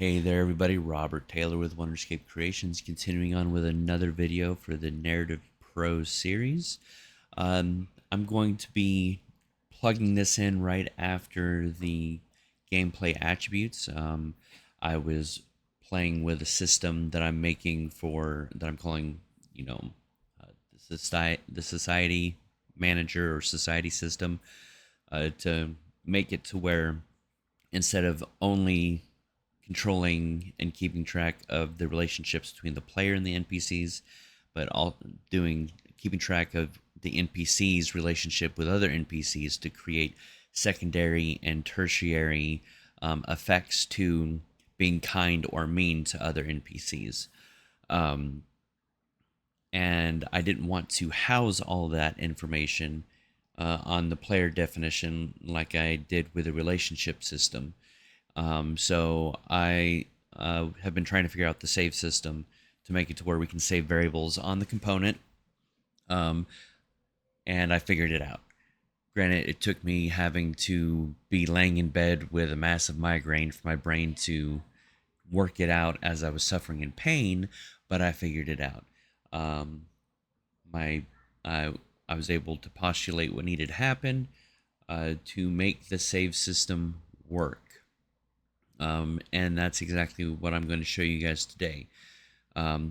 Hey there everybody, Robert Taylor with Wonderscape Creations, continuing on with another video for the Narrative Pro series. I'm going to be plugging this in right after the gameplay attributes. I was playing with a system that I'm making that I'm calling, the society manager or society system, to make it to where instead of only controlling and keeping track of the relationships between the player and the NPCs, but all keeping track of the NPCs' relationship with other NPCs to create secondary and tertiary effects to being kind or mean to other NPCs. Um, and I didn't want to house all that information on the player definition like I did with the relationship system. So I have been trying to figure out the save system to make it to where we can save variables on the component, um, and I figured it out. Granted, it took me having to be laying in bed with a massive migraine for my brain to work it out as I was suffering in pain, but I figured it out. Um, my I was able to postulate what needed to happen to make the save system work. And that's exactly what I'm going to show you guys today.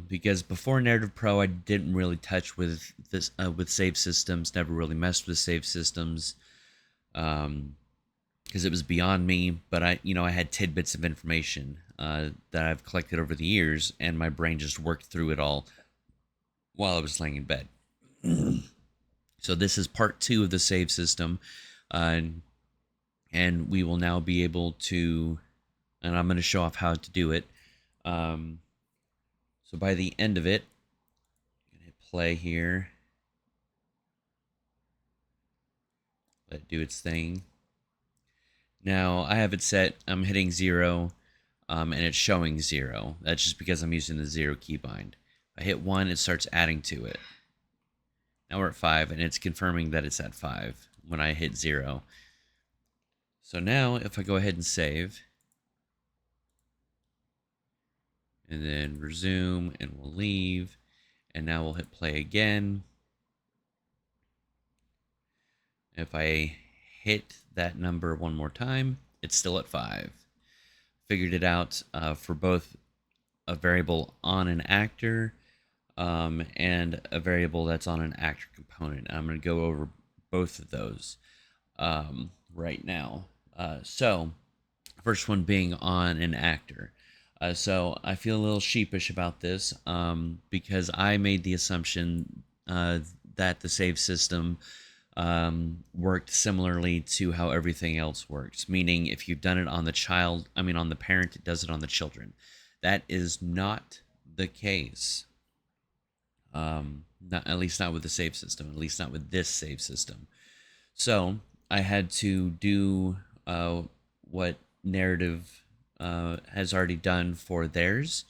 Because before Narrative Pro, I didn't really touch with save systems. Never really messed with save systems because it was beyond me. But I had tidbits of information that I've collected over the years, and my brain just worked through it all while I was laying in bed. So this is part two of the save system, uh, and we will now be able to, and I'm going to show off how to do it. So by the end of it, I'm going to hit play here. Let it do its thing. Now I have it set, I'm hitting 0, and it's showing 0. That's just because I'm using the 0 keybind. If I hit 1, it starts adding to it. Now we're at 5, and it's confirming that it's at 5 when I hit 0. So now if I go ahead and save, and then resume, and we'll leave, and now we'll hit play again. If I hit that number one more time, it's still at 5. Figured it out for both a variable on an actor and a variable that's on an actor component. I'm going to go over both of those right now. So, first one being on an actor. So I feel a little sheepish about this because I made the assumption that the save system worked similarly to how everything else works. Meaning, if you've done it on on the parent, it does it on the children. That is not the case. Not at least not with the save system. At least not with this save system. So I had to do what narrative has already done for theirs.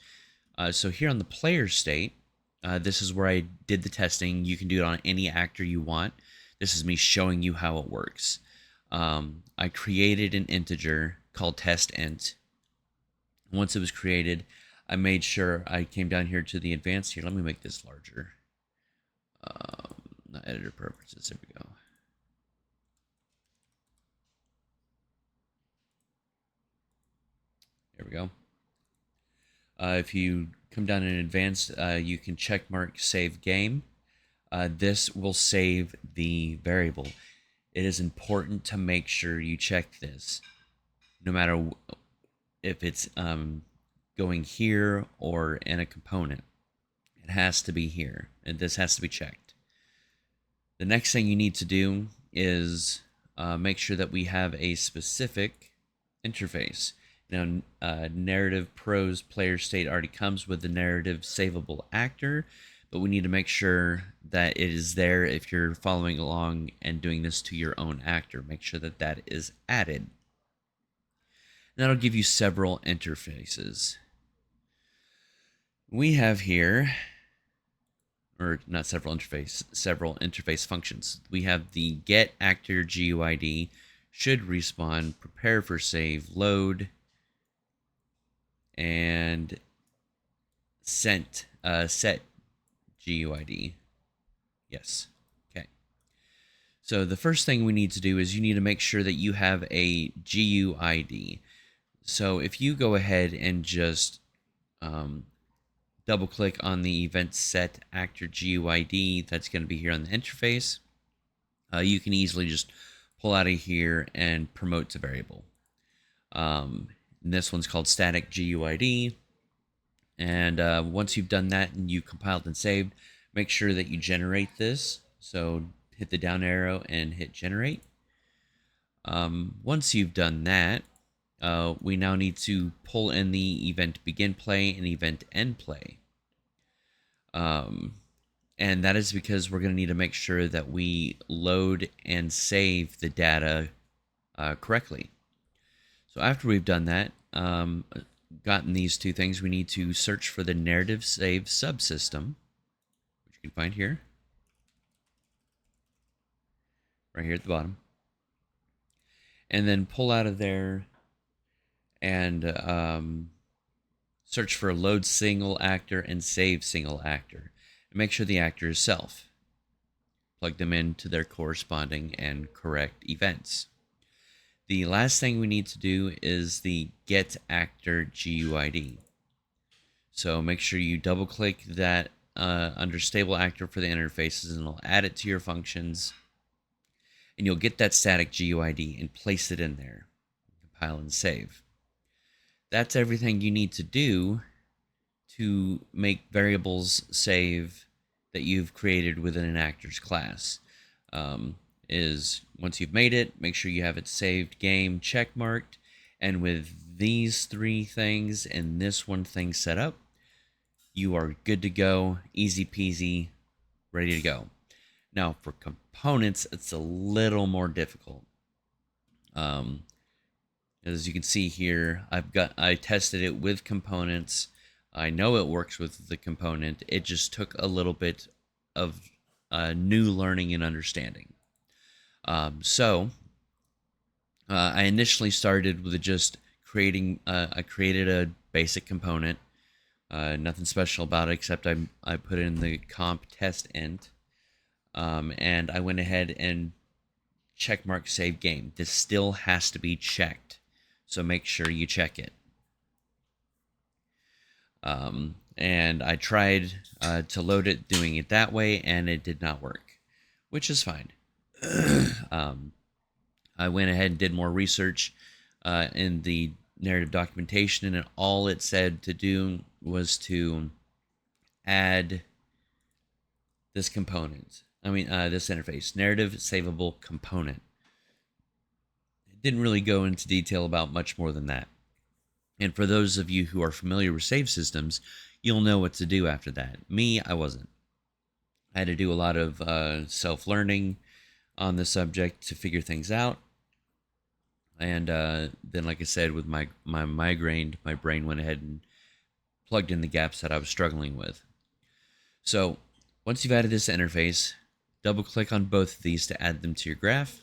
So here on the player state, this is where I did the testing. You can do it on any actor you want. This is me showing you how it works. I created an integer called test_int. Once it was created, I made sure I came down here to the advanced here. Let me make this larger. Not editor preferences. There we go. There we go. If you come down in advanced, you can check mark save game. This will save the variable. It is important to make sure you check this, no matter if it's going here or in a component. It has to be here, and this has to be checked. The next thing you need to do is make sure that we have a specific interface. Now, Narrative Pro's player state already comes with the narrative savable actor, but we need to make sure that it is there if you're following along and doing this to your own actor. Make sure that that is added. And that'll give you several interfaces. We have here, or not several interface functions. We have the get actor GUID, should respawn, prepare for save, load, and set GUID. Yes. Okay. So the first thing we need to do is you need to make sure that you have a GUID. So if you go ahead and just double click on the event set actor GUID that's going to be here on the interface, you can easily just pull out of here and promote to variable. And this one's called static GUID. And once you've done that and you compiled and saved, make sure that you generate this. So hit the down arrow and hit generate. Once you've done that, we now need to pull in the event begin play and event end play. And that is because we're going to need to make sure that we load and save the data correctly. So after we've done that, gotten these two things, we need to search for the narrative save subsystem, which you can find here, right here at the bottom. And then pull out of there and search for load single actor and save single actor. And make sure the actor is self. Plug them into their corresponding and correct events. The last thing we need to do is the get actor GUID. So make sure you double click that under stable actor for the interfaces, and it'll add it to your functions. And you'll get that static GUID and place it in there. Compile and save. That's everything you need to do to make variables save that you've created within an actor's class. Is once you've made it, make sure you have it saved game check marked, and with these three things and this one thing set up, you are good to go, easy peasy, ready to go. Now for components, it's a little more difficult. As you can see here, I tested it with components. I know it works with the component. It just took a little bit of new learning and understanding. So I initially started with just creating, I created a basic component, nothing special about it except I put in the comp test int, and I went ahead and checkmark save game. This still has to be checked, so make sure you check it. And I tried to load it doing it that way, and it did not work, which is fine. I went ahead and did more research in the narrative documentation, and all it said to do was to add this component. This interface, narrative savable component. It didn't really go into detail about much more than that. And for those of you who are familiar with save systems, you'll know what to do after that. Me, I wasn't. I had to do a lot of self-learning on the subject to figure things out. And then, like I said, with my migraine, my brain went ahead and plugged in the gaps that I was struggling with. So once you've added this interface, double click on both of these to add them to your graph.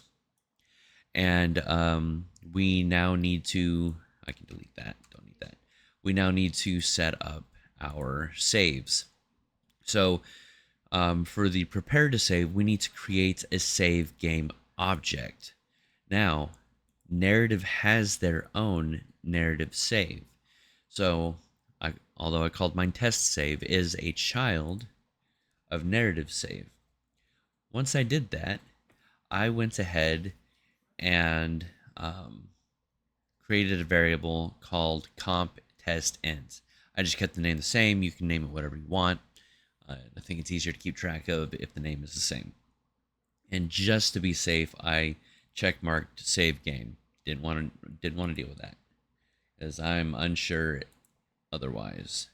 And we now need to, I can delete that, don't need that. We now need to set up our saves. So for the prepare to save, we need to create a save game object. Now, narrative has their own narrative save. So although I called mine test save, is a child of narrative save. Once I did that, I went ahead and created a variable called comp test ends. I just kept the name the same. You can name it whatever you want. I think it's easier to keep track of if the name is the same. And just to be safe, I checkmarked save game. Didn't want to deal with that, as I'm unsure otherwise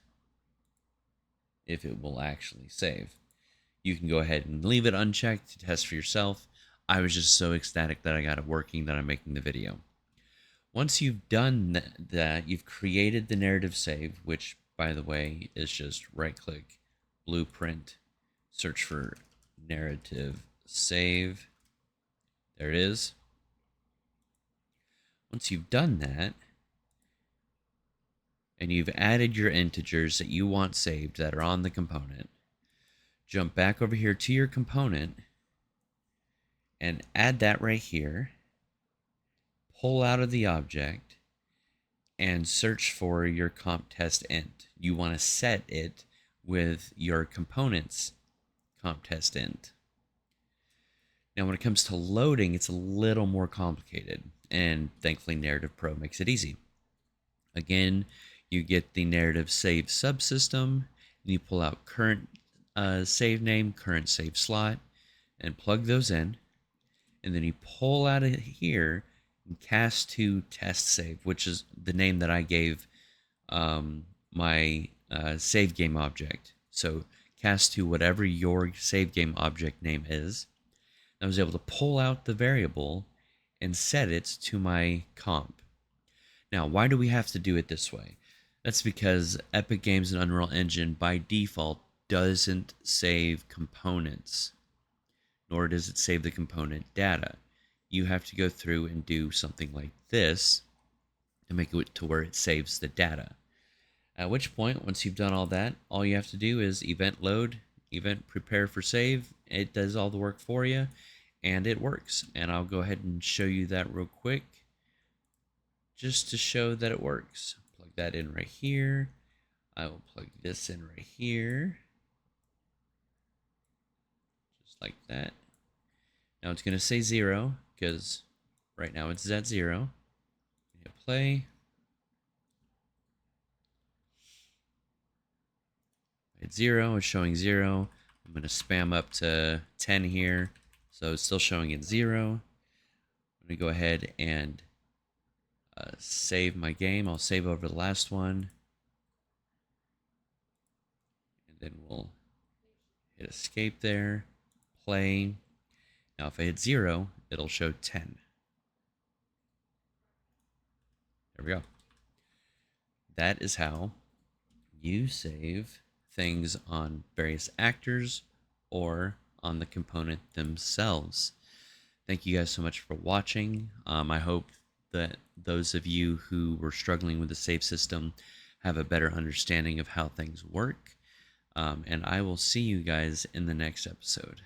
if it will actually save. You can go ahead and leave it unchecked to test for yourself. I was just so ecstatic that I got it working that I'm making the video. Once you've done that, you've created the narrative save, which, by the way, is just right-click, blueprint, search for narrative save. There it is. Once you've done that, and you've added your integers that you want saved that are on the component, jump back over here to your component and add that right here, pull out of the object, and search for your comp test int. You want to set it with your component's comp test int. Now, when it comes to loading, it's a little more complicated, and thankfully Narrative Pro makes it easy. Again, you get the narrative save subsystem, and you pull out current save name, current save slot, and plug those in. And then you pull out of here and cast to test save, which is the name that I gave my save game object. So cast to whatever your save game object name is. I was able to pull out the variable and set it to my comp. Now, why do we have to do it this way? That's because Epic Games and Unreal Engine by default doesn't save components, nor does it save the component data. You have to go through and do something like this to make it to where it saves the data. At which point, once you've done all that, all you have to do is event load, event prepare for save. It does all the work for you, and it works. And I'll go ahead and show you that real quick, just to show that it works. Plug that in right here. I will plug this in right here, just like that. Now it's going to say 0 because right now it's at 0. Hit play. It's 0. It's showing 0. I'm going to spam up to 10 here, so it's still showing at 0. I'm going to go ahead and save my game. I'll save over the last one, and then we'll hit escape there, play. Now if I hit 0, it'll show 10. There we go. That is how you save things on various actors or on the component themselves. Thank you guys so much for watching. I hope that those of you who were struggling with the save system have a better understanding of how things work. And I will see you guys in the next episode.